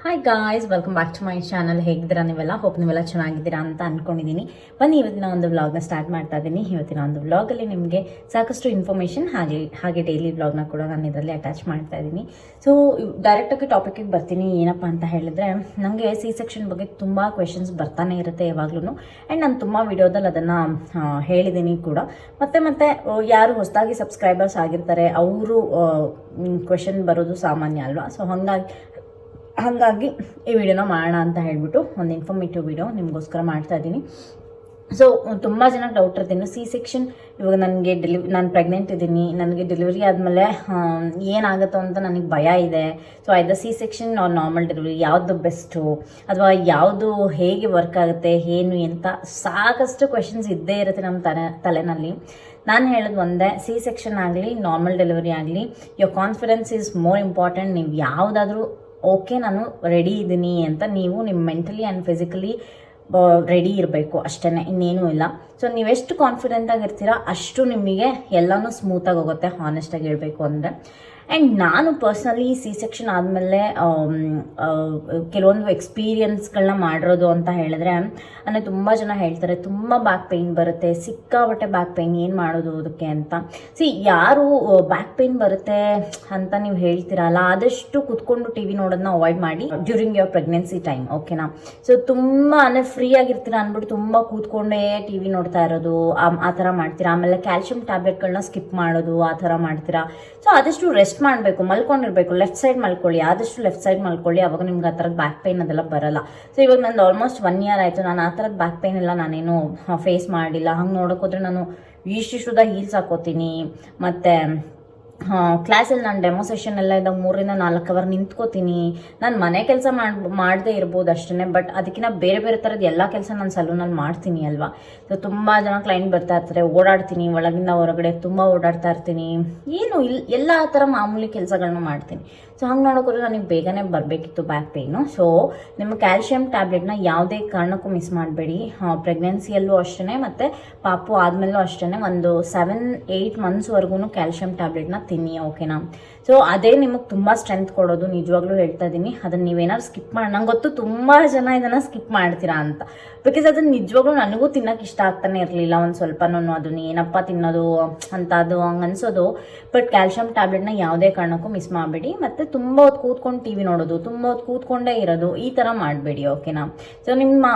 Hi guys, welcome back to my channel. ಹೇಗಿದ್ದೀರಾ ನೀವೆಲ್ಲ? Hope ನೀವೆಲ್ಲ ಚೆನ್ನಾಗಿದ್ದೀರಾ ಅಂತ ಅಂದ್ಕೊಂಡಿದ್ದೀನಿ. ಬನ್ನಿ, ಇವತ್ತಿನ ಒಂದು ವ್ಲಾಗ್ನ ಸ್ಟಾರ್ಟ್ ಮಾಡ್ತಾ ಇದ್ದೀನಿ. ಇವತ್ತಿನ ಒಂದು ವ್ಲಾಗಲ್ಲಿ ನಿಮಗೆ ಸಾಕಷ್ಟು ಇನ್ಫಾರ್ಮೇಷನ್ ಹಾಗೆ ಡೈಲಿ ವ್ಲಾಗ್ನ ಕೂಡ ನಾನು ಇದರಲ್ಲಿ ಅಟ್ಯಾಚ್ ಮಾಡ್ತಾ ಇದ್ದೀನಿ. ಸೊ ಡೈರೆಕ್ಟಾಗಿ ಟಾಪಿಕ್ಗೆ ಬರ್ತೀನಿ. ಏನಪ್ಪ ಅಂತ ಹೇಳಿದ್ರೆ, ನನಗೆ ಸಿ ಸೆಕ್ಷನ್ ಬಗ್ಗೆ ತುಂಬ ಕ್ವೆಶನ್ಸ್ ಬರ್ತಾನೆ ಇರುತ್ತೆ ಯಾವಾಗ್ಲೂ. ಆ್ಯಂಡ್ ನಾನು ತುಂಬ ವಿಡಿಯೋದಲ್ಲಿ ಅದನ್ನು ಹೇಳಿದ್ದೀನಿ ಕೂಡ. ಮತ್ತೆ ಯಾರು ಹೊಸದಾಗಿ ಸಬ್ಸ್ಕ್ರೈಬರ್ಸ್ ಆಗಿರ್ತಾರೆ ಅವರು ಕ್ವೆಶನ್ ಬರೋದು ಸಾಮಾನ್ಯ ಅಲ್ವಾ. ಸೊ ಹಾಗಾಗಿ ಈ ವಿಡಿಯೋನ ಮಾಡೋಣ ಅಂತ ಹೇಳ್ಬಿಟ್ಟು ಒಂದು ಇನ್ಫಾರ್ಮೇಟಿವ್ ವಿಡಿಯೋ ನಿಮಗೋಸ್ಕರ ಮಾಡ್ತಾ ಇದ್ದೀನಿ. ಸೊ ತುಂಬ ಜನ ಡೌಟ್ ಇರ್ತೀನಿ, ಸಿ ಸೆಕ್ಷನ್ ಇವಾಗ ನನಗೆ ನಾನು ಪ್ರೆಗ್ನೆಂಟ್ ಇದ್ದೀನಿ, ನನಗೆ ಡೆಲಿವರಿ ಆದಮೇಲೆ ಏನಾಗುತ್ತೋ ಅಂತ ನನಗೆ ಭಯ ಇದೆ. So either C section normal delivery ಯಾವುದು ಬೆಸ್ಟು, ಅಥವಾ ಯಾವುದು ಹೇಗೆ ವರ್ಕ್ ಆಗುತ್ತೆ, ಏನು ಅಂತ ಸಾಕಷ್ಟು ಕ್ವೆಶನ್ಸ್ ಇದ್ದೇ ಇರುತ್ತೆ ನಮ್ಮ ತಲೆನಲ್ಲಿ. ನಾನು ಹೇಳೋದು ಒಂದೇ, ಸಿ ಸೆಕ್ಷನ್ ಆಗಲಿ ನಾರ್ಮಲ್ ಡೆಲಿವರಿ ಆಗಲಿ, your confidence is more important. ನೀವು ಯಾವುದಾದ್ರೂ ಓಕೆ ನಾನು ರೆಡಿ ಇದ್ದೀನಿ ಅಂತ ನೀವು ನಿಮ್ಮ ಮೆಂಟಲಿ ಆ್ಯಂಡ್ ಫಿಸಿಕಲಿ ರೆಡಿ ಇರಬೇಕು ಅಷ್ಟೇ, ಇನ್ನೇನೂ ಇಲ್ಲ. ಸೊ ನೀವೆಷ್ಟು ಕಾನ್ಫಿಡೆಂಟ್ ಆಗಿರ್ತೀರಾ ಅಷ್ಟು ನಿಮಗೆ ಎಲ್ಲನೂ ಸ್ಮೂತಾಗಿ ಹೋಗುತ್ತೆ, ಹಾನೆಸ್ಟಾಗಿ ಹೇಳಬೇಕು ಅಂದರೆ. ಆ್ಯಂಡ್ ನಾನು ಪರ್ಸ್ನಲಿ ಸಿ ಸೆಕ್ಷನ್ ಆದಮೇಲೆ ಕೆಲವೊಂದು ಎಕ್ಸ್ಪೀರಿಯನ್ಸ್ಗಳನ್ನ ಮಾಡಿರೋದು ಅಂತ ಹೇಳಿದ್ರೆ, ಅಂದರೆ ತುಂಬ ಜನ ಹೇಳ್ತಾರೆ ತುಂಬ ಬ್ಯಾಕ್ ಪೇಯ್ನ್ ಬರುತ್ತೆ, ಸಿಕ್ಕಾಬಟ್ಟೆ ಬ್ಯಾಕ್ ಪೇಯ್ನ್, ಏನು ಮಾಡೋದು ಅದಕ್ಕೆ ಅಂತ. ಯಾರು ಬ್ಯಾಕ್ ಪೇಯ್ನ್ ಬರುತ್ತೆ ಅಂತ ನೀವು ಹೇಳ್ತೀರಲ್ಲ, ಆದಷ್ಟು ಕುತ್ಕೊಂಡು ಟಿ ವಿ ನೋಡೋದನ್ನ ಅವಾಯ್ಡ್ ಮಾಡಿ ಡ್ಯೂರಿಂಗ್ ಯುವರ್ ಪ್ರೆಗ್ನೆನ್ಸಿ ಟೈಮ್, ಓಕೆನಾ. ಸೊ ತುಂಬ ಅಂದರೆ ಫ್ರೀ ಆಗಿರ್ತೀರ ಅಂದ್ಬಿಟ್ಟು ತುಂಬ ಕೂತ್ಕೊಂಡೇ ಟಿ ವಿ ನೋಡ್ತಾ ಇರೋದು, ಆ ಥರ ಮಾಡ್ತೀರಾ. ಆಮೇಲೆ ಕ್ಯಾಲ್ಶಿಯಂ ಟ್ಯಾಬ್ಲೆಟ್ಗಳನ್ನ ಸ್ಕಿಪ್ ಮಾಡೋದು, ಆ ಥರ ಮಾಡ್ತೀರಾ. ಸೊ ಆದಷ್ಟು ರೆಸ್ಟ್ ಮಾಡಬೇಕು, ಮಲ್ಕೊಂಡಿರ್ಬೇಕು. ಲೆಫ್ಟ್ ಸೈಡ್ ಮಲ್ಕೊಳ್ಳಿ, ಆದಷ್ಟು ಲೆಫ್ಟ್ ಸೈಡ್ ಮಲ್ಕೊಳ್ಳಿ, ಅವಾಗ ನಿಮ್ಗೆ ಆ ಥರದ ಬ್ಯಾಕ್ ಪೇಯ್ನ್ ಅದೆಲ್ಲ ಬರಲ್ಲ. ಸೊ ಇವಾಗ ನಂದು ಆಲ್ಮೋಸ್ಟ್ 1 year ಆಯಿತು, ನಾನು ಆ ಥರದ ಬ್ಯಾಕ್ ಪೇಯ್ನ್ ಎಲ್ಲ ನಾನೇನು ಫೇಸ್ ಮಾಡಿಲ್ಲ. ಹಂಗೆ ನೋಡೋಕೋದ್ರೆ ನಾನು ಇಷ್ಟಿಷ್ಟುದ ಹೀಲ್ಸ್ ಹಾಕೋತೀನಿ. ಮತ್ತು ಕ್ಲಾಸಲ್ಲಿ ನಾನು ಡೆಮೋ ಸೆಷನ್ ಎಲ್ಲ ಇದ್ದಾಗ 3 to 4 hour ನಿಂತ್ಕೋತೀನಿ. ನಾನು ಮನೆ ಕೆಲಸ ಮಾಡದೇ ಇರ್ಬೋದು ಅಷ್ಟೇ, ಬಟ್ ಅದಕ್ಕಿಂತ ಬೇರೆ ಥರದ್ದು ಎಲ್ಲ ಕೆಲಸ ನಾನು ಸಲೂನಲ್ಲಿ ಮಾಡ್ತೀನಿ ಅಲ್ವಾ. ಸೊ ತುಂಬ ಜನ ಕ್ಲೈಂಟ್ ಬರ್ತಾ ಇರ್ತಾರೆ, ಓಡಾಡ್ತೀನಿ, ಒಳಗಿಂದ ಹೊರಗಡೆ ತುಂಬ ಓಡಾಡ್ತಾ ಇರ್ತೀನಿ, ಏನು ಎಲ್ಲ ಥರ ಮಾಮೂಲಿ ಕೆಲಸಗಳನ್ನ ಮಾಡ್ತೀನಿ. ಸೊ ಹಂಗೆ ನೋಡೋಕ್ಕೋದ್ರೆ ನನಗೆ ಬೇಗನೆ ಬರಬೇಕಿತ್ತು ಬ್ಯಾಕ್ ಪೇಯ್ನು. ಸೊ ನಿಮ್ಮ ಕ್ಯಾಲ್ಶಿಯಂ ಟ್ಯಾಬ್ಲೆಟ್ನ ಯಾವುದೇ ಕಾರಣಕ್ಕೂ ಮಿಸ್ ಮಾಡಬೇಡಿ. ಪ್ರೆಗ್ನೆನ್ಸಿಯಲ್ಲೂ ಅಷ್ಟೇ, ಮತ್ತು ಪಾಪು ಆದಮೇಲೂ ಅಷ್ಟೇ, ಒಂದು 7-8 monthsವರೆಗೂ ಕ್ಯಾಲ್ಶಿಯಂ ಟ್ಯಾಬ್ಲೆಟ್ನ ತಿನ್ನಿ, ಓಕೆನಾ. ಸೊ ಅದೇ ನಿಮಗೆ ತುಂಬ ಸ್ಟ್ರೆಂತ್ ಕೊಡೋದು, ನಿಜವಾಗ್ಲೂ ಹೇಳ್ತಾ ಇದ್ದೀನಿ. ಅದನ್ನು ನೀವೇನಾದ್ರು ಸ್ಕಿಪ್ ಮಾಡಿ, ನಂಗೆ ಗೊತ್ತು ತುಂಬ ಜನ ಇದನ್ನು ಸ್ಕಿಪ್ ಮಾಡ್ತೀರಾ ಅಂತ, ಬಿಕಾಸ್ ಅದನ್ನು ನಿಜವಾಗ್ಲೂ ನನಗೂ ತಿನ್ನೋಕೆ ಇಷ್ಟ ಆಗ್ತಾನೆ ಇರಲಿಲ್ಲ ಒಂದು ಸ್ವಲ್ಪನೂ. ಅದನ್ನು ಏನಪ್ಪ ತಿನ್ನೋದು ಅಂತ ಅದು ಹಂಗೆ ಅನ್ಸೋದು. ಬಟ್ ಕ್ಯಾಲ್ಶಿಯಂ ಟ್ಯಾಬ್ಲೆಟ್ನ ಯಾವುದೇ ಕಾರಣಕ್ಕೂ ಮಿಸ್ ಮಾಡಬೇಡಿ. ಮತ್ತು ತುಂಬ ಹೊತ್ತು ಕೂತ್ಕೊಂಡು ಟಿ ವಿ ನೋಡೋದು, ತುಂಬ ಹೊತ್ತು ಕೂತ್ಕೊಂಡೇ ಇರೋದು, ಈ ಥರ ಮಾಡಬೇಡಿ, ಓಕೆನಾ. ಸೊ ನಿಮ್ಮ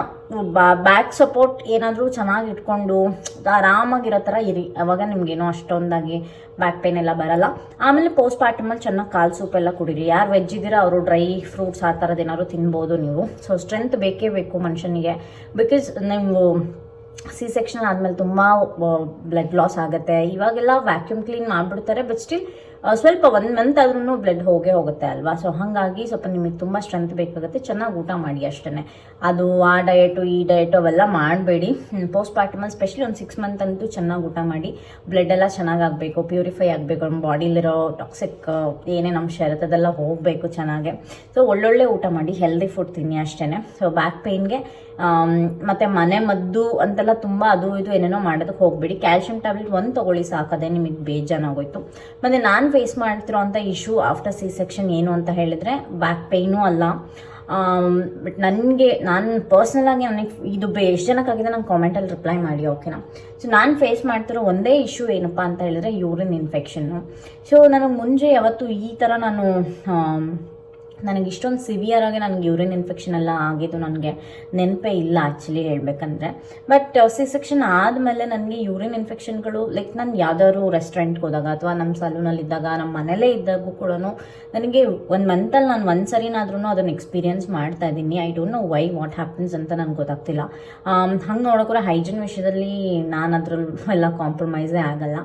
ಬ್ಯಾಕ್ ಸಪೋರ್ಟ್ ಏನಾದರೂ ಚೆನ್ನಾಗಿ ಇಟ್ಕೊಂಡು ಆರಾಮಾಗಿರೋ ಥರ ಇರಿ, ಅವಾಗ ನಿಮ್ಗೇನೋ ಅಷ್ಟೊಂದಾಗಿ ಬ್ಯಾಕ್ ಪೇನ್ ಎಲ್ಲ ಬರಲ್ಲ. ಆಮೇಲೆ ಪೋಸ್ಟ್ ಪಾರ್ಟಮಲ್ಲಿ ಚೆನ್ನಾಗಿ ಕಾಲು ಸೂಪ್ ಎಲ್ಲ ಕುಡೀರಿ. ಯಾರು ವೆಜ್ ಇದ್ದೀರಾ ಅವರು ಡ್ರೈ ಫ್ರೂಟ್ಸ್ ಆ ಥರದ್ದು ಏನಾದ್ರು ತಿನ್ಬೋದು ನೀವು. ಸೊ ಸ್ಟ್ರೆಂತ್ ಬೇಕೇ ಬೇಕು ಮನುಷ್ಯನಿಗೆ, ಬಿಕಾಸ್ ನೀವು ಸಿ ಸೆಕ್ಷನ್ ಆದಮೇಲೆ ತುಂಬ ಬ್ಲಡ್ ಲಾಸ್ ಆಗುತ್ತೆ. ಇವಾಗೆಲ್ಲ ವ್ಯಾಕ್ಯೂಮ್ ಕ್ಲೀನ್ ಮಾಡಿಬಿಡ್ತಾರೆ, ಬಟ್ ಸ್ಟಿಲ್ ಸ್ವಲ್ಪ 1 month ಆದ್ರೂ ಬ್ಲಡ್ ಹೋಗುತ್ತೆ ಅಲ್ವಾ. ಸೊ ಹಾಗಾಗಿ ಸ್ವಲ್ಪ ನಿಮಗೆ ತುಂಬ ಸ್ಟ್ರೆಂತ್ ಬೇಕಾಗುತ್ತೆ. ಚೆನ್ನಾಗಿ ಊಟ ಮಾಡಿ ಅಷ್ಟೇ. ಅದು ಆ ಡಯಟು ಈ ಡಯಟು ಅವೆಲ್ಲ ಮಾಡಬೇಡಿ. ಪೋಸ್ಟ್ ಪಾರ್ಟಮಲ್ಲಿ ಸ್ಪೆಷಲಿ ಒಂದು 6 month ಅಂತೂ ಚೆನ್ನಾಗಿ ಊಟ ಮಾಡಿ. ಬ್ಲಡ್ ಎಲ್ಲ ಚೆನ್ನಾಗಿ ಆಗಬೇಕು, ಪ್ಯೂರಿಫೈ ಆಗಬೇಕು, ನಮ್ಮ ಬಾಡಿಲಿರೋ ಟಾಕ್ಸಿಕ್ ಏನೇನು ಅಂಶ ಇರುತ್ತೆ ಅದೆಲ್ಲ ಹೋಗಬೇಕು ಚೆನ್ನಾಗೆ. ಸೊ ಒಳ್ಳೊಳ್ಳೆ ಊಟ ಮಾಡಿ, ಹೆಲ್ದಿ ಫುಡ್ ತಿನ್ನಿ ಅಷ್ಟೇ. ಸೊ ಬ್ಯಾಕ್ ಪೇಯ್ನ್ಗೆ ಮತ್ತು ಮನೆ ಮದ್ದು ಅಂತೆಲ್ಲ ತುಂಬ ಅದು ಇದು ಏನೇನೋ ಮಾಡೋದಕ್ಕೆ ಹೋಗಬೇಡಿ. ಕ್ಯಾಲ್ಶಿಯಂ ಟ್ಯಾಬ್ಲೆಟ್ ಒಂದು ತೊಗೊಳ್ಳಿ ಸಾಕದೆ, ನಿಮಗೆ ಬೇಜಾನಾಗೋಯ್ತು. ಮತ್ತು ನಾನು ಫೇಸ್ ಮಾಡ್ತಿರೋ ಅಂಥ ಇಶ್ಯೂ ಆಫ್ಟರ್ ಸಿ ಸೆಕ್ಷನ್ ಏನು ಅಂತ ಹೇಳಿದ್ರೆ, ಬ್ಯಾಕ್ ಪೇಯ್ನೂ ಅಲ್ಲ. ಬಟ್ ನಾನು ಪರ್ಸ್ನಲಾಗಿ ನನಗೆ ಇದು ಎಷ್ಟು ಜನಕ್ಕಾಗಿದೆ ನಂಗೆ ಕಾಮೆಂಟಲ್ಲಿ ರಿಪ್ಲೈ ಮಾಡಿ, ಓಕೆನಾ. ಸೊ ನಾನು ಫೇಸ್ ಮಾಡ್ತಿರೋ ಒಂದೇ ಇಶ್ಯೂ ಏನಪ್ಪ ಅಂತ ಹೇಳಿದ್ರೆ ಯೂರಿನ್ ಇನ್ಫೆಕ್ಷನ್ನು. ಸೊ ನನಗೆ ಮುಂಚೆ ಯಾವತ್ತು ಈ ಥರ ನನಗೆ ಇಷ್ಟೊಂದು ಸಿವಿಯರ್ ಆಗಿ ನನಗೆ ಯೂರಿನ್ ಇನ್ಫೆಕ್ಷನ್ ಎಲ್ಲ ಆಗಿದ್ದು ನನಗೆ ನೆನಪೇ ಇಲ್ಲ ಆ್ಯಕ್ಚುಲಿ ಹೇಳ್ಬೇಕಂದ್ರೆ. ಬಟ್ ಸಿ ಸೆಕ್ಷನ್ ಆದಮೇಲೆ ನನಗೆ ಯೂರಿನ್ ಇನ್ಫೆಕ್ಷನ್ಗಳು ಲೈಕ್ ನಾನು ಯಾವ್ದಾದ್ರು ರೆಸ್ಟೋರೆಂಟ್ಗೆ ಹೋದಾಗ ಅಥವಾ ನಮ್ಮ ಸಲೂನಲ್ಲಿ ಇದ್ದಾಗ, ನಮ್ಮ ಮನೇಲೇ ಇದ್ದಾಗೂ ಕೂಡ ನನಗೆ 1 monthಲ್ಲಿ ನಾನು ಒಂದು ಸರಿನಾದ್ರೂ ಅದನ್ನು ಎಕ್ಸ್ಪೀರಿಯನ್ಸ್ ಮಾಡ್ತಾ ಇದ್ದೀನಿ. I don't know why, what happens ಅಂತ ನನಗೆ ಗೊತ್ತಾಗ್ತಿಲ್ಲ. ಹಂಗೆ ನೋಡೋಕ್ರೆ ಹೈಜಿನ್ ವಿಷಯದಲ್ಲಿ ನಾನು ಅದ್ರಲ್ಲಿ ಎಲ್ಲ ಕಾಂಪ್ರಮೈಸೇ ಆಗಲ್ಲ.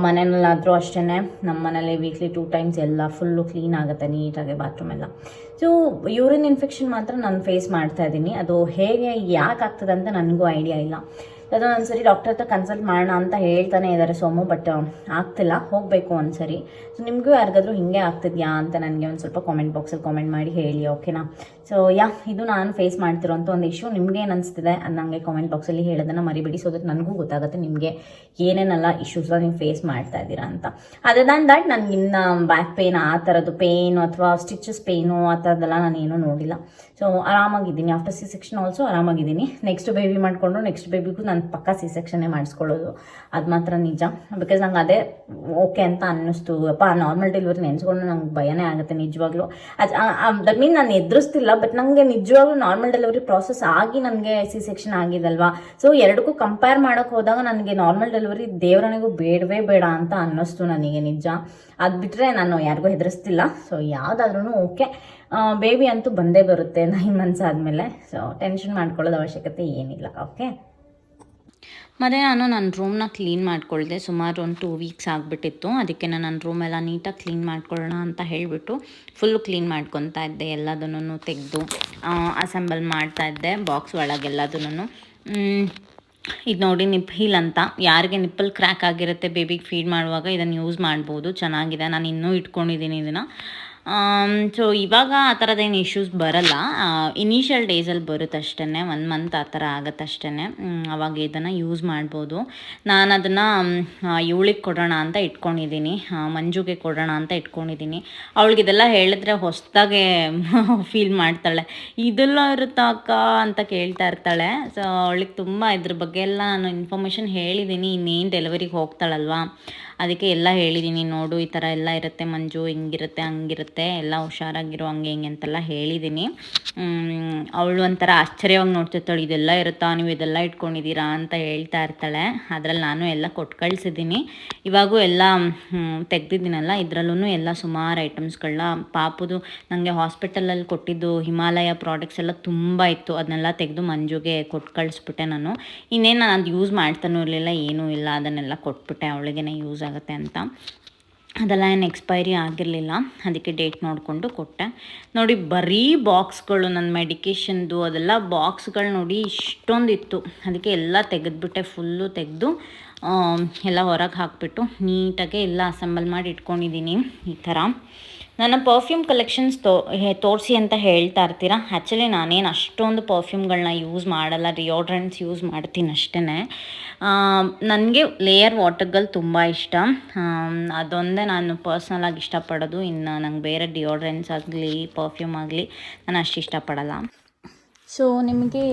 ಮನೆಯಲ್ಲಾದರೂ ಅಷ್ಟೇ, ನಮ್ಮ ಮನೇಲಿ ವೀಕ್ಲಿ 2 times ಎಲ್ಲ ಫುಲ್ಲು ಕ್ಲೀನ್ ಆಗುತ್ತೆ ನೀಟಾಗಿ, ಬಾತ್ರೂಮ್ ಎಲ್ಲ. ಸೊ ಯೂರಿನ್ ಇನ್ಫೆಕ್ಷನ್ ಮಾತ್ರ ನಾನು ಫೇಸ್ ಮಾಡ್ತಾ ಇದ್ದೀನಿ. ಅದು ಹೇಗೆ ಯಾಕೆ ಆಗ್ತದೆ ಅಂತ ನನಗೂ ಐಡಿಯಾ ಇಲ್ಲ. ಯಾವುದೋ ಒಂದ್ಸರಿ ಡಾಕ್ಟರ್ ಹತ್ರ ಕನ್ಸಲ್ಟ್ ಮಾಡೋಣ ಅಂತ ಹೇಳ್ತಾನೆ ಇದ್ದಾರೆ ಸೋಮು, ಬಟ್ ಆಗ್ತಿಲ್ಲ, ಹೋಗಬೇಕು ಒಂದ್ಸರಿ. ಸೊ ನಿಮಗೂ ಯಾರಿಗಾದ್ರೂ ಹಿಂಗೆ ಆಗ್ತಿದ್ಯಾ ಅಂತ ನನಗೆ ಒಂದು ಸ್ವಲ್ಪ ಕಾಮೆಂಟ್ ಬಾಕ್ಸಲ್ಲಿ ಕಾಮೆಂಟ್ ಮಾಡಿ ಹೇಳಿ, ಓಕೆನಾ? ಸೊ ಇದು ನಾನು ಫೇಸ್ ಮಾಡ್ತಿರೋಂಥ ಒಂದು ಇಶ್ಯೂ. ನಿಮ್ಗೆ ಏನು ಅನಿಸ್ತಿದೆ ಅದು ನನಗೆ ಕಾಮೆಂಟ್ ಬಾಕ್ಸಲ್ಲಿ ಹೇಳೋದನ್ನು ಮರಿಬೇಡಿ, ಸೊ ದಟ್ ನನಗೂ ಗೊತ್ತಾಗುತ್ತೆ ನಿಮಗೆ ಏನೇನೆಲ್ಲ ಇಶ್ಯೂಸ್ನ ನೀವು ಫೇಸ್ ಮಾಡ್ತಾ ಇದ್ದೀರಾ ಅಂತ. ಅದರ್ ದ್ಯಾನ್ ದ್ಯಾಟ್ ನನಗಿನ್ನ ಬ್ಯಾಕ್ ಪೇನ್ ಆ ಥರದ್ದು ಪೇನು ಅಥವಾ ಸ್ಟಿಚಸ್ ಪೇನು ಆ ಥರದ್ದೆಲ್ಲ ನಾನು ಏನೂ ನೋಡಿಲ್ಲ. ಸೊ ಆರಾಮಾಗಿದ್ದೀನಿ. ಆಫ್ಟರ್ C-section ಆಲ್ಸೋ ಆರಾಮಾಗಿದ್ದೀನಿ. ನೆಕ್ಸ್ಟ್ ಬೇಬಿ ಮಾಡಿಕೊಂಡು ನೆಕ್ಸ್ಟ್ ಬೇಬಿಗೂ ನಾನು ಪಕ್ಕ C-sectionನೇ ಮಾಡಿಸ್ಕೊಳ್ಳೋದು, ಅದು ಮಾತ್ರ ನಿಜ. ಬಿಕಾಸ್ ನಂಗೆ ಅದೇ ಓಕೆ ಅಂತ ಅನ್ನಿಸ್ತು. ಅಪ್ಪ ನಾರ್ಮಲ್ ಡೆಲಿವರಿ ನೆನೆಸ್ಕೊಂಡು ನಂಗೆ ಭಯನೇ ಆಗುತ್ತೆ ನಿಜವಾಗ್ಲೂ. ದಟ್ ಮೀನ್ ನಾನು ಎದುರಿಸ್ತಿಲ್ಲ, ಬಟ್ ನನಗೆ ನಿಜವಾಗ್ಲೂ ನಾರ್ಮಲ್ ಡೆಲಿವರಿ ಪ್ರಾಸೆಸ್ ಆಗಿ ನನಗೆ C-section ಆಗಿದಲ್ವಾ. ಸೊ ಎರಡಕ್ಕೂ ಕಂಪೇರ್ ಮಾಡೋಕ್ಕೆ ಹೋದಾಗ ನನಗೆ ನಾರ್ಮಲ್ ಡೆಲಿವರಿ ದೇವರನಿಗೂ ಬೇಡವೇ ಬೇಡ ಅಂತ ಅನ್ನಿಸ್ತು ನನಗೆ ನಿಜ. ಅದು ಬಿಟ್ಟರೆ ನಾನು ಯಾರಿಗೂ ಹೆದರಿಸ್ತಿಲ್ಲ. ಸೊ ಯಾವುದಾದ್ರೂ ಓಕೆ, ಬೇಬಿ ಅಂತೂ ಬಂದೇ ಬರುತ್ತೆ 9 months ಆದಮೇಲೆ. ಸೊ ಟೆನ್ಷನ್ ಮಾಡ್ಕೊಳ್ಳೋದು ಅವಶ್ಯಕತೆ ಏನಿಲ್ಲ, ಓಕೆ? ಮತ್ತು ನನ್ನ ರೂಮ್ನ ಕ್ಲೀನ್ ಮಾಡ್ಕೊಳ್ದೆ. ಸುಮಾರು ಒಂದು 2 weeks ಆಗಿಬಿಟ್ಟಿತ್ತು. ಅದಕ್ಕೆ ನನ್ನ ರೂಮೆಲ್ಲ ನೀಟಾಗಿ ಕ್ಲೀನ್ ಮಾಡ್ಕೊಳ್ಳೋಣ ಅಂತ ಹೇಳಿಬಿಟ್ಟು ಫುಲ್ಲು ಕ್ಲೀನ್ ಮಾಡ್ಕೊತಾ ಇದ್ದೆ. ಎಲ್ಲದನ್ನು ತೆಗೆದು ಅಸೆಂಬಲ್ ಮಾಡ್ತಾಯಿದ್ದೆ ಬಾಕ್ಸ್ ಒಳಗೆಲ್ಲದನ್ನು. ಇದು ನೋಡಿ ಹೀಲ್ ಅಂತ, ಯಾರಿಗೆ ನಿಪ್ಪಲ್ ಕ್ರ್ಯಾಕ್ ಆಗಿರುತ್ತೆ ಬೇಬಿಗೆ ಫೀಡ್ ಮಾಡುವಾಗ ಇದನ್ನು ಯೂಸ್ ಮಾಡ್ಬೋದು, ಚೆನ್ನಾಗಿದೆ. ನಾನು ಇನ್ನೂ ಇಟ್ಕೊಂಡಿದ್ದೀನಿ ಇದನ್ನು. ಸೊ ಇವಾಗ ಆ ಥರದ್ದೇನು ಇಶ್ಯೂಸ್ ಬರಲ್ಲ. ಇನಿಷಿಯಲ್ ಡೇಸಲ್ಲಿ ಬರುತ್ತೆ ಅಷ್ಟೇ, 1 month ಆ ಥರ ಆಗುತ್ತೆ ಅಷ್ಟೇ. ಅವಾಗ ಇದನ್ನು ಯೂಸ್ ಮಾಡ್ಬೋದು. ನಾನು ಅದನ್ನು ಇವಳಿಗೆ ಕೊಡೋಣ ಅಂತ ಇಟ್ಕೊಂಡಿದ್ದೀನಿ, ಮಂಜುಗೆ ಕೊಡೋಣ ಅಂತ ಇಟ್ಕೊಂಡಿದ್ದೀನಿ. ಅವಳಿಗಿದೆಲ್ಲ ಹೇಳಿದ್ರೆ ಹೊಸದಾಗೆ ಫೀಲ್ ಮಾಡ್ತಾಳೆ. ಇದೆಲ್ಲ ಇರುತ್ತಾ ಅಕ್ಕ ಅಂತ ಕೇಳ್ತಾ ಇರ್ತಾಳೆ. ಸೊ ಅವಳಿಗೆ ತುಂಬ ಇದ್ರ ಬಗ್ಗೆ ಎಲ್ಲ ನಾನು ಇನ್ಫಾರ್ಮೇಷನ್ ಹೇಳಿದ್ದೀನಿ. ಇನ್ನೇನು ಡೆಲಿವರಿಗೆ ಹೋಗ್ತಾಳಲ್ವಾ, ಅದಕ್ಕೆ ಎಲ್ಲ ಹೇಳಿದ್ದೀನಿ. ನೋಡು ಈ ಥರ ಎಲ್ಲ ಇರುತ್ತೆ ಮಂಜು, ಹಿಂಗಿರುತ್ತೆ ಹಂಗಿರುತ್ತೆ, ಎಲ್ಲ ಹುಷಾರಾಗಿರೋ ಹಂಗೆ ಹಿಂಗೆ ಅಂತೆಲ್ಲ ಹೇಳಿದ್ದೀನಿ. ಅವಳು ಒಂಥರ ಆಶ್ಚರ್ಯವಾಗಿ ನೋಡ್ತಿರ್ತಾಳೆ, ಇದೆಲ್ಲ ಇರುತ್ತಾ, ನೀವು ಇದೆಲ್ಲ ಇಟ್ಕೊಂಡಿದ್ದೀರಾ ಅಂತ ಹೇಳ್ತಾ ಇರ್ತಾಳೆ. ಅದರಲ್ಲಿ ನಾನು ಎಲ್ಲ ಕೊಟ್ಟು ಕಳಿಸಿದ್ದೀನಿ. ಇವಾಗೂ ಎಲ್ಲ ತೆಗ್ದಿದ್ದೀನಲ್ಲ, ಇದರಲ್ಲೂ ಎಲ್ಲ ಸುಮಾರು ಐಟಮ್ಸ್ಗಳನ್ನ ಪಾಪುದು ನನಗೆ ಹಾಸ್ಪಿಟಲಲ್ಲಿ ಕೊಟ್ಟಿದ್ದು ಹಿಮಾಲಯ ಪ್ರಾಡಕ್ಟ್ಸ್ ಎಲ್ಲ ತುಂಬ ಇತ್ತು. ಅದನ್ನೆಲ್ಲ ತೆಗೆದು ಮಂಜುಗೆ ಕೊಟ್ಟು ಕಳಿಸ್ಬಿಟ್ಟೆ ನಾನು. ಇನ್ನೇನು ನಾನು ಅದು ಯೂಸ್ ಮಾಡ್ತಾನೂ ಇರಲಿಲ್ಲ, ಏನೂ ಇಲ್ಲ, ಅದನ್ನೆಲ್ಲ ಕೊಟ್ಬಿಟ್ಟೆ ಅವಳಿಗೇ ಯೂಸ್ ಆಗುತ್ತೆ ಅಂತ. ಅದೆಲ್ಲ ಏನು ಎಕ್ಸ್ಪೈರಿ ಆಗಿರಲಿಲ್ಲ, ಅದಕ್ಕೆ ಡೇಟ್ ನೋಡಿಕೊಂಡು ಕೊಟ್ಟೆ. ನೋಡಿ ಬರೀ ಬಾಕ್ಸ್ಗಳು, ನನ್ನ ಮೆಡಿಕೇಷನ್ದು ಅದೆಲ್ಲ ಬಾಕ್ಸ್ಗಳು ನೋಡಿ ಇಷ್ಟೊಂದಿತ್ತು. ಅದಕ್ಕೆ ಎಲ್ಲ ತೆಗೆದುಬಿಟ್ಟೆ, ಫುಲ್ಲು ತೆಗೆದು ಎಲ್ಲ ಹೊರಗೆ ಹಾಕಿಬಿಟ್ಟು ನೀಟಾಗೆ ಎಲ್ಲ ಅಸೆಂಬಲ್ ಮಾಡಿ ಇಟ್ಕೊಂಡಿದ್ದೀನಿ. ಈ ಥರ ನನ್ನ ಪರ್ಫ್ಯೂಮ್ ಕಲೆಕ್ಷನ್ಸ್ ತೋರಿಸಿ ಅಂತ ಹೇಳ್ತಾ ಇರ್ತೀರಾ. ಆ್ಯಕ್ಚುಲಿ ನಾನೇನು ಅಷ್ಟೊಂದು ಪರ್ಫ್ಯೂಮ್ಗಳನ್ನ ಯೂಸ್ ಮಾಡಲ್ಲ, ಡಿಯೋಡ್ರೆಂಟ್ಸ್ ಯೂಸ್ ಮಾಡ್ತೀನಿ ಅಷ್ಟೇ. ನನಗೆ ಲೇಯರ್ ವಾಟರ್ಗಳು ತುಂಬ ಇಷ್ಟ, ಅದೊಂದೇ ನಾನು ಪರ್ಸ್ನಲಾಗಿ ಇಷ್ಟಪಡೋದು. ಇನ್ನು ನಂಗೆ ಬೇರೆ ಡಿಯೋಡ್ರೆಂಟ್ಸ್ ಆಗಲಿ ಪರ್ಫ್ಯೂಮ್ ಆಗಲಿ ನಾನು ಅಷ್ಟು ಇಷ್ಟಪಡಲ್ಲ. ಸೊ ನಿಮಗೆ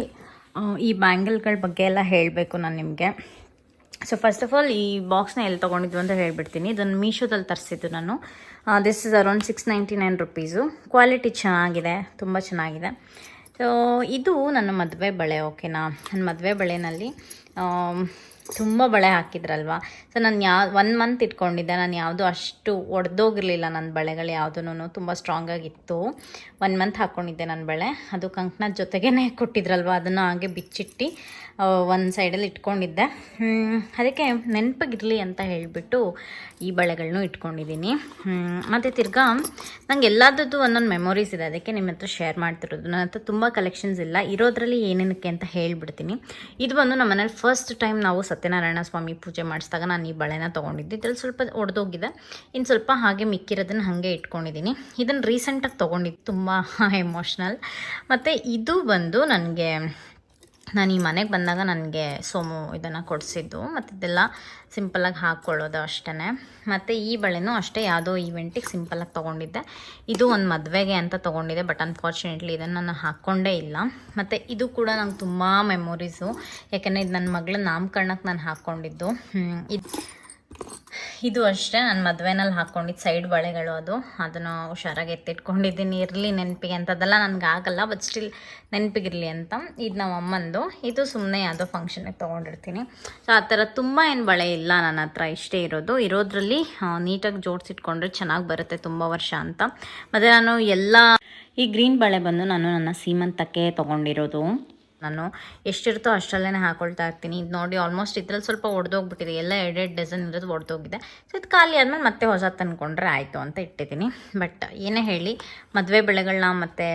ಈ ಬ್ಯಾಂಗಲ್ಗಳ ಬಗ್ಗೆ ಎಲ್ಲ ಹೇಳಬೇಕು ನಾನು ನಿಮಗೆ. ಸೊ ಫಸ್ಟ್ ಆಫ್ ಆಲ್ ಈ ಬಾಕ್ಸ್ನ ಎಲ್ಲಿ ತೊಗೊಂಡಿದ್ದು ಅಂತ ಹೇಳ್ಬಿಡ್ತೀನಿ. ಇದನ್ನು ಮೀಶೋದಲ್ಲಿ ತರಿಸಿದ್ದು ನಾನು. This is around 699 rupees. Quality ಚೆನ್ನಾಗಿದೆ, ತುಂಬ ಚೆನ್ನಾಗಿದೆ. ಸೊ ಇದು ನನ್ನ ಮದುವೆ ಬಳೆ, ಓಕೆನಾ? ನನ್ನ ಮದುವೆ ಬಳೆನಲ್ಲಿ ತುಂಬ ಬಳೆ ಹಾಕಿದ್ರಲ್ವ. ಸೊ ನಾನು 1 month ಇಟ್ಕೊಂಡಿದ್ದೆ. ನಾನು ಯಾವುದು ಅಷ್ಟು ಒಡೆದೋಗಿರಲಿಲ್ಲ, ನನ್ನ ಬಳೆಗಳು ಯಾವುದೂ ತುಂಬ ಸ್ಟ್ರಾಂಗಾಗಿತ್ತು. 1 month ಹಾಕ್ಕೊಂಡಿದ್ದೆ ನನ್ನ ಬಳೆ. ಅದು ಕಂಕಣದ ಜೊತೆಗೇ ಕೊಟ್ಟಿದ್ರಲ್ವ, ಅದನ್ನು ಹಾಗೆ ಬಿಚ್ಚಿಟ್ಟು ಒಂದು ಸೈಡಲ್ಲಿ ಇಟ್ಕೊಂಡಿದ್ದೆ. ಅದಕ್ಕೆ ನೆನಪಿಗಿರಲಿ ಅಂತ ಹೇಳಿಬಿಟ್ಟು ಈ ಬಳೆಗಳನ್ನೂ ಇಟ್ಕೊಂಡಿದ್ದೀನಿ. ಮತ್ತು ತಿರ್ಗಾ ನಂಗೆ ಎಲ್ಲದದ್ದು ಒಂದೊಂದು ಮೆಮೊರೀಸ್ ಇದೆ, ಅದಕ್ಕೆ ನಿಮ್ಮ ಹತ್ರ ಶೇರ್ ಮಾಡ್ತಿರೋದು. ನನ್ನ ಹತ್ರ ತುಂಬ ಕಲೆಕ್ಷನ್ಸ್ ಇಲ್ಲ, ಇರೋದ್ರಲ್ಲಿ ಏನೇನಕ್ಕೆ ಅಂತ ಹೇಳ್ಬಿಡ್ತೀನಿ. ಇದು ಬಂದು ನಮ್ಮ ಮನೇಲಿ ಫಸ್ಟ್ ಟೈಮ್ ನಾವು ಸತ್ಯನಾರಾಯಣ ಸ್ವಾಮಿ ಪೂಜೆ ಮಾಡಿಸಿದಾಗ ನಾನು ಈ ಬಳೆನ ತೊಗೊಂಡಿದ್ದೆ. ಇದ್ರಲ್ಲಿ ಸ್ವಲ್ಪ ಒಡೆದೋಗಿದೆ, ಇನ್ನು ಸ್ವಲ್ಪ ಹಾಗೆ ಮಿಕ್ಕಿರೋದನ್ನು ಹಾಗೆ ಇಟ್ಕೊಂಡಿದ್ದೀನಿ. ಇದನ್ನು ರೀಸೆಂಟಾಗಿ ತೊಗೊಂಡಿದ್ದು, ತುಂಬ ಎಮೋಷ್ನಲ್. ಮತ್ತು ಇದು ಬಂದು ನನಗೆ, ನಾನು ಈ ಮನೆಗೆ ಬಂದಾಗ ನನಗೆ ಸೋಮು ಇದನ್ನು ಕೊಡಿಸಿದ್ದು. ಮತ್ತು ಇದೆಲ್ಲ ಸಿಂಪಲಾಗಿ ಹಾಕ್ಕೊಳ್ಳೋದು ಅಷ್ಟೇ. ಮತ್ತು ಈ ಬಳೆನೂ ಅಷ್ಟೇ, ಯಾವುದೋ ಈವೆಂಟಿಗೆ ಸಿಂಪಲಾಗಿ ತೊಗೊಂಡಿದ್ದೆ. ಇದು ಒಂದು ಮದುವೆಗೆ ಅಂತ ತೊಗೊಂಡಿದ್ದೆ, ಬಟ್ ಅನ್ಫಾರ್ಚುನೇಟ್ಲಿ ಇದನ್ನು ನಾನು ಹಾಕ್ಕೊಂಡೇ ಇಲ್ಲ. ಮತ್ತು ಇದು ಕೂಡ ನಂಗೆ ತುಂಬ ಮೆಮೊರೀಸು, ಯಾಕೆಂದರೆ ಇದು ನನ್ನ ಮಗಳ ನಾಮಕರಣಕ್ಕೆ ನಾನು ಹಾಕ್ಕೊಂಡಿದ್ದು. ಇದು ಅಷ್ಟೇ ನನ್ನ ಮದುವೆನಲ್ಲಿ ಹಾಕ್ಕೊಂಡಿದ್ದು ಸೈಡ್ ಬಳೆಗಳು. ಅದನ್ನು ಹುಷಾರಾಗಿ ಎತ್ತಿಟ್ಕೊಂಡಿದ್ದೀನಿ, ಇರಲಿ ನೆನಪಿಗೆ ಅಂತ. ಅದೆಲ್ಲ ನನಗೆ ಆಗಲ್ಲ, ಬಟ್ ಸ್ಟಿಲ್ ನೆನಪಿಗಿರಲಿ ಅಂತ. ಇದು ನಮ್ಮ ಅಮ್ಮಂದು. ಇದು ಸುಮ್ಮನೆ ಯಾವುದೋ ಫಂಕ್ಷನಿಗೆ ತೊಗೊಂಡಿರ್ತೀನಿ. ಸೊ ಆ ಥರ ತುಂಬ ಏನು ಬಳೆ ಇಲ್ಲ ನನ್ನ ಹತ್ರ, ಇಷ್ಟೇ ಇರೋದ್ರಲ್ಲಿ ನೀಟಾಗಿ ಜೋಡಿಸಿಟ್ಕೊಂಡ್ರೆ ಚೆನ್ನಾಗಿ ಬರುತ್ತೆ ತುಂಬ ವರ್ಷ ಅಂತ. ಮತ್ತು ನಾನು ಈ ಗ್ರೀನ್ ಬಳೆ ಬಂದು ನಾನು ನನ್ನ ಸೀಮಂತಕ್ಕೆ ತೊಗೊಂಡಿರೋದು. ನಾನು ಎಷ್ಟಿರುತ್ತೋ ಅಷ್ಟರಲ್ಲೇ ಹಾಕೊಳ್ತಾ ಇರ್ತೀನಿ. ಇದು ನೋಡಿ ಆಲ್ಮೋಸ್ಟ್ ಇದ್ರಲ್ಲಿ ಸ್ವಲ್ಪ ಒಡೆದೋಗ್ಬಿಟ್ಟಿದೆ, ಎಲ್ಲ 2 ಡಜನ್ ಇರೋದು ಒಡೆದೋಗಿದೆ. ಸೊ ಇದು ಖಾಲಿ ಆದಮೇಲೆ ಮತ್ತೆ ಹೊಸ ತಂದ್ಕೊಂಡ್ರೆ ಆಯಿತು ಅಂತ ಇಟ್ಟಿದ್ದೀನಿ. ಬಟ್ ಏನೇ ಹೇಳಿ, ಮದುವೆ ಬೆಳೆಗಳನ್ನ ಮತ್ತು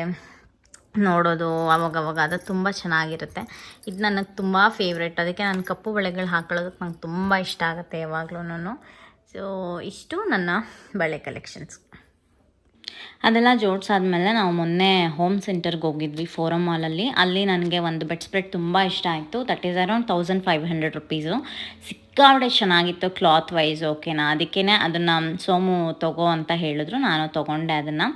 ನೋಡೋದು ಅವಾಗವಾಗ ಅದು ತುಂಬ ಚೆನ್ನಾಗಿರುತ್ತೆ. ಇದು ನನಗೆ ತುಂಬ ಫೇವ್ರೆಟ್. ಅದಕ್ಕೆ ನಾನು ಕಪ್ಪು ಬಳೆಗಳು ಹಾಕೊಳ್ಳೋದಕ್ಕೆ ನಂಗೆ ತುಂಬ ಇಷ್ಟ ಆಗುತ್ತೆ ಯಾವಾಗ್ಲೂ. ಸೊ ಇಷ್ಟು ನನ್ನ ಬಳೆ ಕಲೆಕ್ಷನ್ಸ್. ಅದೆಲ್ಲ ಜೋಡಿಸಾದ್ಮೇಲೆ ನಾವು ಮೊನ್ನೆ ಹೋಮ್ ಸೆಂಟರ್ಗೆ ಹೋಗಿದ್ವಿ ಫೋರಮ್ ಮಾಲಲ್ಲಿ. ಅಲ್ಲಿ ನನಗೆ ಒಂದು ಬೆಡ್ ಸ್ಪ್ರೆಡ್ ತುಂಬ ಇಷ್ಟ ಆಯಿತು. That is around 1500 rupees. ಸಿಕ್ಕಾಪಟ್ಟೆ ಚೆನ್ನಾಗಿತ್ತು ಕ್ಲಾತ್ ವೈಸ್. ಓಕೆನಾ, ಅದಕ್ಕೇ ಅದನ್ನು ಸೋಮು ತಗೋ ಅಂತ ಹೇಳಿದ್ರು, ನಾನು ತೊಗೊಂಡೆ ಅದನ್ನು.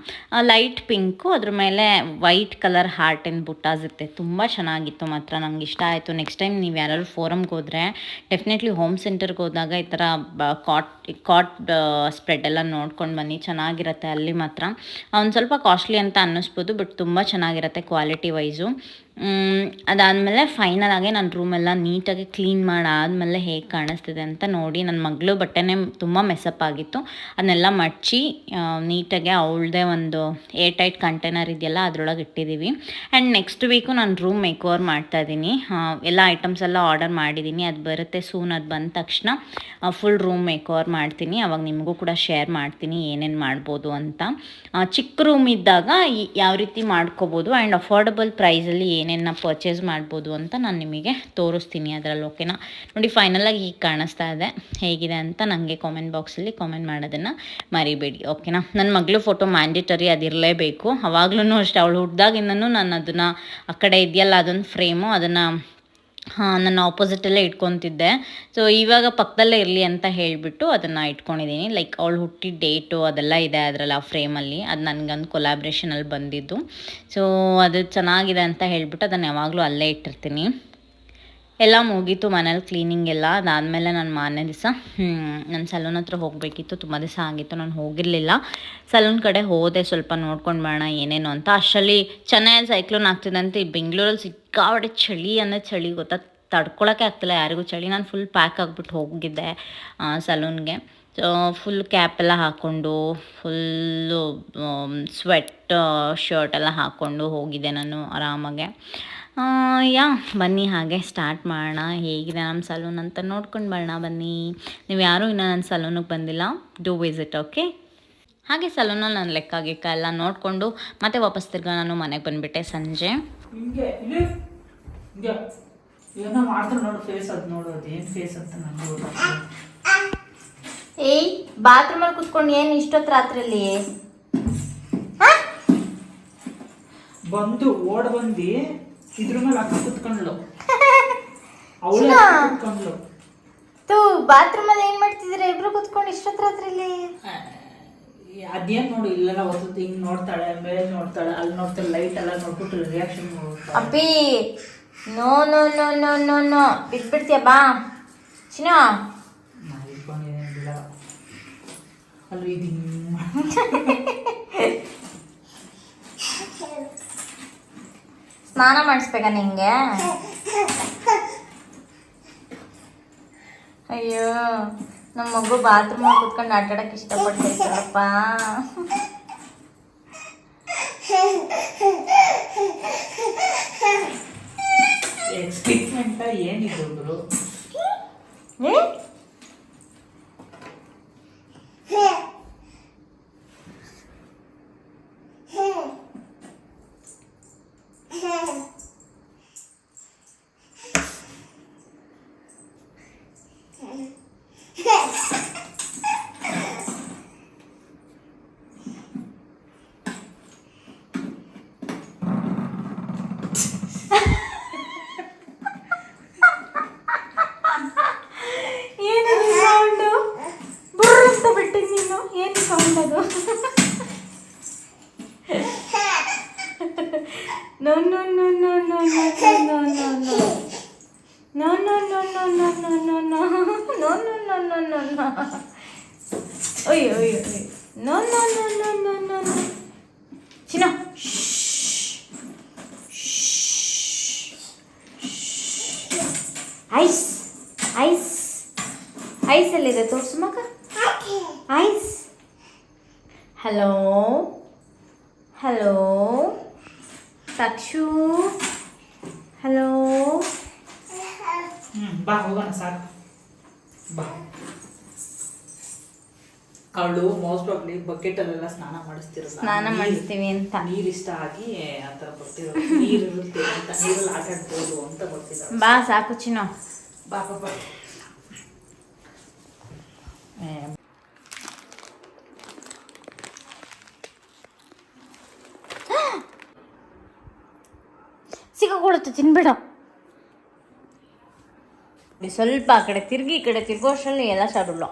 ಲೈಟ್ ಪಿಂಕು, ಅದ್ರ ಮೇಲೆ ವೈಟ್ ಕಲರ್ ಹಾರ್ಟಿನ ಬುಟ್ಟಾಸ್ ಇರುತ್ತೆ. ತುಂಬ ಚೆನ್ನಾಗಿತ್ತು ಮಾತ್ರ, ನಂಗೆ ಇಷ್ಟ ಆಯಿತು. ನೆಕ್ಸ್ಟ್ ಟೈಮ್ ನೀವು ಯಾರಾದ್ರು ಫೋರಮ್ಗೆ ಹೋದರೆ ಡೆಫಿನೆಟ್ಲಿ ಹೋಮ್ ಸೆಂಟರ್ಗೆ ಹೋದಾಗ ಈ ಥರ ಕಾಟ್ ಸ್ಪ್ರೆಡ್ ಎಲ್ಲ ನೋಡ್ಕೊಂಡು ಬನ್ನಿ, ಚೆನ್ನಾಗಿರುತ್ತೆ. ಅಲ್ಲಿ ಮಾತ್ರ ಒಂದು ಸ್ವಲ್ಪ ಕಾಸ್ಟ್ಲಿ ಅಂತ ಅನ್ನಿಸ್ಬೋದು, ಬಟ್ ತುಂಬ ಚೆನ್ನಾಗಿರುತ್ತೆ ಕ್ವಾಲಿಟಿ ವೈಸು. ಅದಾದಮೇಲೆ ಫೈನಲ್ ಆಗಿ ನನ್ನ ರೂಮೆಲ್ಲ ನೀಟಾಗಿ ಕ್ಲೀನ್ ಮಾಡಾದಮೇಲೆ ಹೇಗೆ ಕಾಣಿಸ್ತಿದೆ ಅಂತ ನೋಡಿ. ನನ್ನ ಮಗಳು ಬಟ್ಟೆನೇ ತುಂಬ ಮೆಸ್ಸಪ್ ಆಗಿತ್ತು, ಅದನ್ನೆಲ್ಲ ಮಡಚಿ ನೀಟಾಗಿ ಅವಳದೇ ಒಂದು ಏರ್ ಟೈಟ್ ಕಂಟೈನರ್ ಇದೆಯಲ್ಲ ಅದರೊಳಗೆ ಇಟ್ಟಿದ್ದೀವಿ. ಆ್ಯಂಡ್ ನೆಕ್ಸ್ಟ್ ವೀಕು ನಾನು ರೂಮ್ ಮೇಕ್ ಓವರ್ ಮಾಡ್ತಾಯಿದ್ದೀನಿ. ಎಲ್ಲ ಐಟಮ್ಸ್ ಎಲ್ಲ ಆರ್ಡರ್ ಮಾಡಿದ್ದೀನಿ, ಅದು ಬರುತ್ತೆ ಸೂನ್. ಅದು ಬಂದ ತಕ್ಷಣ ಫುಲ್ ರೂಮ್ ಮೇಕ್ ಓವರ್ ಮಾಡ್ತೀನಿ. ಅವಾಗ ನಿಮಗೂ ಕೂಡ ಶೇರ್ ಮಾಡ್ತೀನಿ ಏನೇನು ಮಾಡ್ಬೋದು ಅಂತ. ಚಿಕ್ಕ ರೂಮ್ ಇದ್ದಾಗ ಯಾವ ರೀತಿ ಮಾಡ್ಕೋಬೋದು ಆ್ಯಂಡ್ ಅಫೋರ್ಡಬಲ್ ಪ್ರೈಸಲ್ಲಿ ಏನೇನು ಪರ್ಚೇಸ್ ಮಾಡ್ಬೋದು ಅಂತ ನಾನು ನಿಮಗೆ ತೋರಿಸ್ತೀನಿ ಅದರಲ್ಲಿ. ಓಕೆನಾ, ನೋಡಿ ಫೈನಲಾಗಿ ಈಗ ಕಾಣಿಸ್ತಾ ಇದೆ. ಹೇಗಿದೆ ಅಂತ ನನಗೆ ಕಾಮೆಂಟ್ ಬಾಕ್ಸಲ್ಲಿ ಕಾಮೆಂಟ್ ಮಾಡೋದನ್ನು ಮರಿಬೇಡಿ. ಓಕೆನಾ, ನನ್ನ ಮಗಳು ಫೋಟೋ ಮ್ಯಾಂಡೇಟರಿ ಅದಿರಲೇಬೇಕು. ಅವಾಗ್ಲೂ ಅಷ್ಟೇ, ಅವಳು ಹುಡ್ದಾಗಿಂದನೂ ನಾನು ಅದನ್ನು ಆ ಕಡೆ ಇದೆಯಲ್ಲ ಅದೊಂದು ಫ್ರೇಮು, ಅದನ್ನು ನನ್ನ ಆಪೋಸಿಟಲ್ಲೇ ಇಟ್ಕೊತಿದ್ದೆ. ಸೊ ಇವಾಗ ಪಕ್ಕದಲ್ಲೇ ಇರಲಿ ಅಂತ ಹೇಳಿಬಿಟ್ಟು ಅದನ್ನು ಇಟ್ಕೊಂಡಿದ್ದೀನಿ. ಲೈಕ್ ಅವಳು ಹುಟ್ಟಿದ ಡೇಟು ಅದೆಲ್ಲ ಇದೆ ಅದರಲ್ಲಿ, ಆ ಫ್ರೇಮಲ್ಲಿ. ಅದು ನನಗೊಂದು ಕೊಲಾಬ್ರೇಷನಲ್ಲಿ ಬಂದಿದ್ದು. ಸೊ ಅದು ಚೆನ್ನಾಗಿದೆ ಅಂತ ಹೇಳಿಬಿಟ್ಟು ಅದನ್ನು ಯಾವಾಗಲೂ ಅಲ್ಲೇ ಇಟ್ಟಿರ್ತೀನಿ. ಎಲ್ಲ ಮುಗೀತು ಮನೇಲಿ ಕ್ಲೀನಿಂಗ್ ಎಲ್ಲ. ಅದಾದಮೇಲೆ ನಾನು ಮಾರನೇ ದಿವಸ ನನ್ನ ಸಲೂನ್ ಹತ್ರ ಹೋಗಬೇಕಿತ್ತು. ತುಂಬ ದಿವಸ ಆಗಿತ್ತು ನಾನು ಹೋಗಿರಲಿಲ್ಲ. ಸಲೂನ್ ಕಡೆ ಹೋದೆ, ಸ್ವಲ್ಪ ನೋಡ್ಕೊಂಡು ಬರೋಣ ಏನೇನು ಅಂತ. ಅಷ್ಟರಲ್ಲಿ ಚೆನ್ನೈಯಲ್ಲಿ ಸೈಕ್ಲೋನ್ ಆಗ್ತಿದಂತೆ. ಬೆಂಗಳೂರಲ್ಲಿ ಸಿಕ್ಕಾಪಟ್ಟೆ ಚಳಿ ಅಂದರೆ ಚಳಿ ಗೊತ್ತಾ, ತಡ್ಕೊಳಕ್ಕೆ ಆಗ್ತಿಲ್ಲ ಯಾರಿಗೂ ಚಳಿ. ನಾನು ಫುಲ್ ಪ್ಯಾಕ್ ಆಗಿಬಿಟ್ಟು ಹೋಗಿದ್ದೆ ಸಲೂನ್ಗೆ. ಸೊ ಫುಲ್ ಕ್ಯಾಪ್ ಎಲ್ಲ ಹಾಕ್ಕೊಂಡು, ಫುಲ್ಲು ಸ್ವೆಟ್ ಶರ್ಟ್ ಎಲ್ಲ ಹಾಕ್ಕೊಂಡು ಹೋಗಿದ್ದೆ ನಾನು ಆರಾಮಾಗೆ. ಬನ್ನಿ ಹಾಗೆ ಸ್ಟಾರ್ಟ್ ಮಾಡೋಣ. ಹೇಗಿದೆ ನಮ್ಮ ಸಲೂನ್ ಅಂತ ನೋಡ್ಕೊಂಡು ಬರೋಣ ಬನ್ನಿ. ನೀವು ಯಾರೂ ಇನ್ನೂ ನನ್ನ ಸಲೂನಿಗೆ ಬಂದಿಲ್ಲ, ಡೂ ವಿಸಿಟ್. ಓಕೆ, ಹಾಗೆ ಸಲೂನಲ್ಲಿ ನಾನು ಲೆಕ್ಕ ಗಿಕ್ಕ ಎಲ್ಲ ನೋಡಿಕೊಂಡು ಮತ್ತೆ ವಾಪಸ್ ತಿರ್ಗಾ ನಾನು ಮನೆಗೆ ಬಂದುಬಿಟ್ಟೆ ಸಂಜೆ. ಏನೋ ಮಾಡ್ತಾರೆ ನೋಡು, ಫೇಸ್ ಅದು ನೋಡೋದು ಏನು ಫೇಸ್ ಅಂತ ನನಗೆ. ಏಯ್, ಬಾತ್ರೂಮಲ್ಲಿ ಕುತ್ಕೊಂಡು ಏನು ಇಷ್ಟೊತ್ತು ರಾತ್ರಿಯಲ್ಲಿ ಬಂದು ಓಡ್ ಬಂದು ಇದ್ರ ಮೇಲೆ ಅಕ್ಕ ಕುತ್ಕೊಂಡ್ಲು, ಅವಳು ಕುತ್ಕೊಂಡ್ಲು. ಬಾತ್ರೂಮಲ್ಲಿ ಏನು ಮಾಡ್ತಿದ್ದೀರಾ ಇಬ್ರು ಕುತ್ಕೊಂಡು ಇಷ್ಟೊತ್ತು ರಾತ್ರಿಯಲ್ಲಿ? ಅದೇನು ನೋಡು, ಇಲ್ಲೆಲ್ಲ ಹೊತ್ತು ಹಿಂಗೆ ನೋಡ್ತಾಳೆ, ಮೇಲೆ ನೋಡ್ತಾಳೆ, ಅಲ್ಲಿ ನೋಡ್ತಾಳೆ, ಲೈಟ್ ಎಲ್ಲ ನೋಡ್ಬಿಟ್ಟು ರಿಯಾಕ್ಷನ್ ಮಾಡ್ತಾಳೆ. ಅಪ್ಪಿ no no no no no no, ಬಿಟ್ಬಿಡ್ತೀಯ ಬಾ ಚಿನ್ನೋ. ನಾನು ಇಟ್ಕೊಂಡಿದ್ದೇನೆ ಬಿಡ, ಅಲ್ಲಿ ಇದು ಸ್ನಾನ ಮಾಡಿಸ್ಬೇಕಾ ನಿಂಗೆ? ಅಯ್ಯೋ, ನಮ್ಮ ಮಗು ಬಾತ್ರೂಮಲ್ಲಿ ಕುತ್ಕೊಂಡು ಆಟ ಆಡಕ್ಕೆ ಇಷ್ಟಪಡ್ತೈತಲ್ಲಪ್ಪ. ಎಕ್ಸ್ಪೆಕ್ಟ್ಮೆಂಟ್ ಏನಿದ್ರು No, no, no, no, no, no, no, no, no. No, no, no, no, no, no, no, no. No, no, no, no, no, no. Oy, oy, oy. No, no, no, no, no, no, no. Chino. Shh. Shh. Ice. Ice. Ice ಎಲ್ಲಿದೆ ತೋರ್ಸು ಮಗ. Ice. Hello. Hello. Takshu. Hello. ಬಾ ಹೋಗೋಣ ಸಾಕು ಬಾ. ಅವಳು most probably ಬಕೆಟಲ್ಲೆಲ್ಲ ಸ್ನಾನ ಮಾಡಿಸ್ತಿರಲ್ಲ, ಸ್ನಾನ ಮಾಡಿಸ್ತೀವಿ ಅಂತ. ನೀರು ಇಷ್ಟ ಆಗಿ ಆ ಥರ ಬರ್ತಿರೋದು. ನೀರು ಇರುತ್ತೆ ಅಂತ, ನೀರಲ್ಲಿ ಆಟ ಆಡ್ಬೋದು ಅಂತ ಬರ್ತಿದ್ದಾರೆ. ಬಾ ಸಾಕು ಚಿನ್ನು, ಬಾ ಪಾಪ. ಸಿಕ್ಕಾಕೊಳ್ಳುತ್ತೆ, ತಿನ್ಬೇಡ. ಸ್ವಲ್ಪ ಆ ಕಡೆ ತಿರುಗಿ ಈ ಕಡೆ ತಿರ್ಗೋ ಅಷ್ಟರಲ್ಲಿ ಎಲ್ಲ ಸಾರುಲ್ಲ.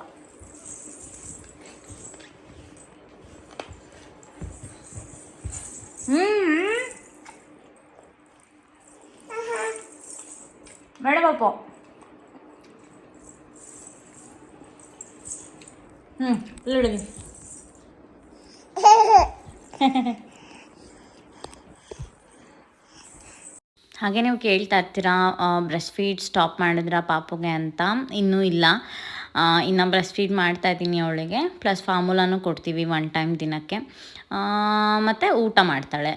ಬೇಡ ಪಾಪ. ಇಲ್ಲಿ ಹಾಗೆ ನೀವು ಕೇಳ್ತಾ ಇರ್ತೀರಾ ಬ್ರೆಸ್ಟ್ ಫೀಡ್ ಸ್ಟಾಪ್ ಮಾಡಿದ್ರಾ ಪಾಪುಗೆ ಅಂತ. ಇನ್ನೂ ಇಲ್ಲ, ಇನ್ನು ಬ್ರೆಸ್ಟ್ ಫೀಡ್ ಮಾಡ್ತಾಯಿದ್ದೀನಿ ಅವಳಿಗೆ. ಪ್ಲಸ್ ಫಾರ್ಮುಲಾನು ಕೊಡ್ತೀವಿ 1 ಟೈಮ್ ದಿನಕ್ಕೆ. ಮತ್ತು ಊಟ ಮಾಡ್ತಾಳೆ,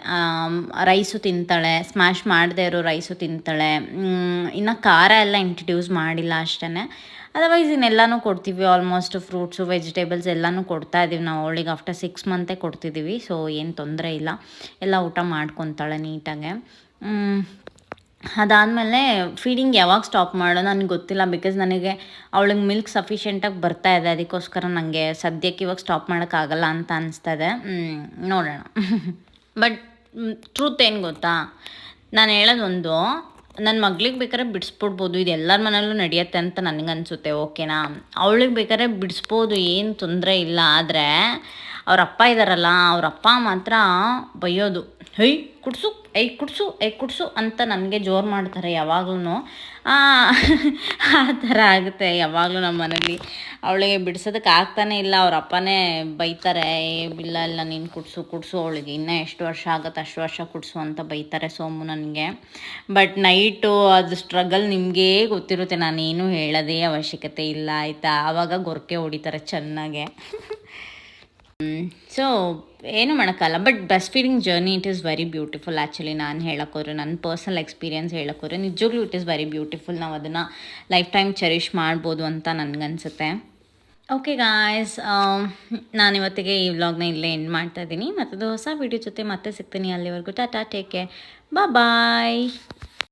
ರೈಸು ತಿಂತಾಳೆ, ಸ್ಮ್ಯಾಶ್ ಮಾಡದೇ ಇರೋ ರೈಸು ತಿಂತಾಳೆ. ಇನ್ನು ಖಾರ ಎಲ್ಲ ಇಂಟ್ರಡ್ಯೂಸ್ ಮಾಡಿಲ್ಲ ಅಷ್ಟೇ. ಅದರ್ವೈಸ್ ಇನ್ನೆಲ್ಲನೂ ಕೊಡ್ತೀವಿ, ಆಲ್ಮೋಸ್ಟ್ ಫ್ರೂಟ್ಸು ವೆಜಿಟೇಬಲ್ಸ್ ಎಲ್ಲನೂ ಕೊಡ್ತಾ ಇದ್ದೀವಿ ನಾವು ಅವಳಿಗೆ. ಆಫ್ಟರ್ 6 ಮಂತೇ ಕೊಡ್ತಿದ್ದೀವಿ, ಸೊ ಏನು ತೊಂದರೆ ಇಲ್ಲ, ಎಲ್ಲ ಊಟ ಮಾಡ್ಕೊತಾಳೆ ನೀಟಾಗೆ. ಅದಾದಮೇಲೆ ಫೀಡಿಂಗ್ ಯಾವಾಗ ಸ್ಟಾಪ್ ಮಾಡೋ ನನಗೆ ಗೊತ್ತಿಲ್ಲ, ಬಿಕಾಸ್ ನನಗೆ ಅವಳಿಗೆ ಮಿಲ್ಕ್ ಸಫಿಷಿಯೆಂಟಾಗಿ ಬರ್ತಾಯಿದೆ. ಅದಕ್ಕೋಸ್ಕರ ನನಗೆ ಸದ್ಯಕ್ಕೆ ಇವಾಗ ಸ್ಟಾಪ್ ಮಾಡೋಕ್ಕಾಗಲ್ಲ ಅಂತ ಅನಿಸ್ತದೆ. ನೋಡೋಣ. ಬಟ್ ಟ್ರೂತ್ ಏನು ಗೊತ್ತಾ, ನಾನು ಹೇಳೋದೊಂದು, ನನ್ನ ಮಗಳಿಗೆ ಬೇಕಾದ್ರೆ ಬಿಡಿಸ್ಬಿಡ್ಬೋದು, ಇದು ಎಲ್ಲರ ಮನೆಯಲ್ಲೂ ನಡೆಯುತ್ತೆ ಅಂತ ನನಗನ್ಸುತ್ತೆ, ಓಕೆನಾ. ಅವಳಿಗೆ ಬೇಕಾದ್ರೆ ಬಿಡಿಸ್ಬೋದು, ಏನು ತೊಂದರೆ ಇಲ್ಲ. ಆದರೆ ಅವ್ರ ಅಪ್ಪ ಇದ್ದಾರಲ್ಲ, ಅವ್ರ ಅಪ್ಪ ಮಾತ್ರ ಬೈಯೋದು, ಕುಡಿಸು ಕುಡಿಸು ಅಂತ ನನಗೆ ಜೋರು ಮಾಡ್ತಾರೆ ಯಾವಾಗ್ಲೂ. ಆ ಥರ ಆಗುತ್ತೆ ಯಾವಾಗಲೂ ನಮ್ಮ ಮನೇಲಿ. ಅವಳಿಗೆ ಬಿಡಿಸೋದಕ್ಕೆ ಆಗ್ತಾನೆ ಇಲ್ಲ, ಅವ್ರ ಅಪ್ಪನೇ ಬೈತಾರೆ, ಇಲ್ಲ ನೀನು ಕುಡಿಸು ಅವಳಿಗೆ, ಇನ್ನೂ ಎಷ್ಟು ವರ್ಷ ಆಗುತ್ತೆ ಅಷ್ಟು ವರ್ಷ ಕುಡಿಸು ಅಂತ ಬೈತಾರೆ ಸೋಮು ನನಗೆ. ಬಟ್ ನೈಟು ಅದು ಸ್ಟ್ರಗಲ್ ನಿಮಗೇ ಗೊತ್ತಿರುತ್ತೆ, ನಾನೇನು ಹೇಳೋದೇ ಅವಶ್ಯಕತೆ ಇಲ್ಲ ಆಯಿತಾ. ಆವಾಗ ಗೊರಕೆ ಹೊಡಿತಾರೆ ಚೆನ್ನಾಗೆ. ಸೊ ಏನು ಮಾಡೋಕ್ಕಲ್ಲ. But breast feeding journey it is very beautiful actually. ನಾನು ಹೇಳೋಕ್ಕೋದ್ರೆ ನನ್ನ ಪರ್ಸ್ನಲ್ ಎಕ್ಸ್ಪೀರಿಯನ್ಸ್ ಹೇಳೋಕ್ಕೋದ್ರೆ ನಿಜವಾಗ್ಲೂ ಇಟ್ ಈಸ್ ವೆರಿ ಬ್ಯೂಟಿಫುಲ್. ನಾವು ಅದನ್ನು ಲೈಫ್ ಟೈಮ್ ಚೆರಿಷ್ ಮಾಡ್ಬೋದು ಅಂತ ನನಗನ್ಸುತ್ತೆ. ಓಕೆ ಗಾಯ್ಸ್, ನಾನಿವತ್ತಿಗೆ ಈ ವ್ಲಾಗ್ನ ಇಲ್ಲೇ ಎಂಡ್ ಮಾಡ್ತಾಯಿದ್ದೀನಿ. ಮತ್ತದು ಹೊಸ ವೀಡಿಯೋ ಜೊತೆ ಮತ್ತೆ ಸಿಗ್ತೀನಿ. ಅಲ್ಲಿವರೆಗೂ ಟಾಟಾ, ಟೇಕ್ ಕೇರ್, ಬಾಯ್.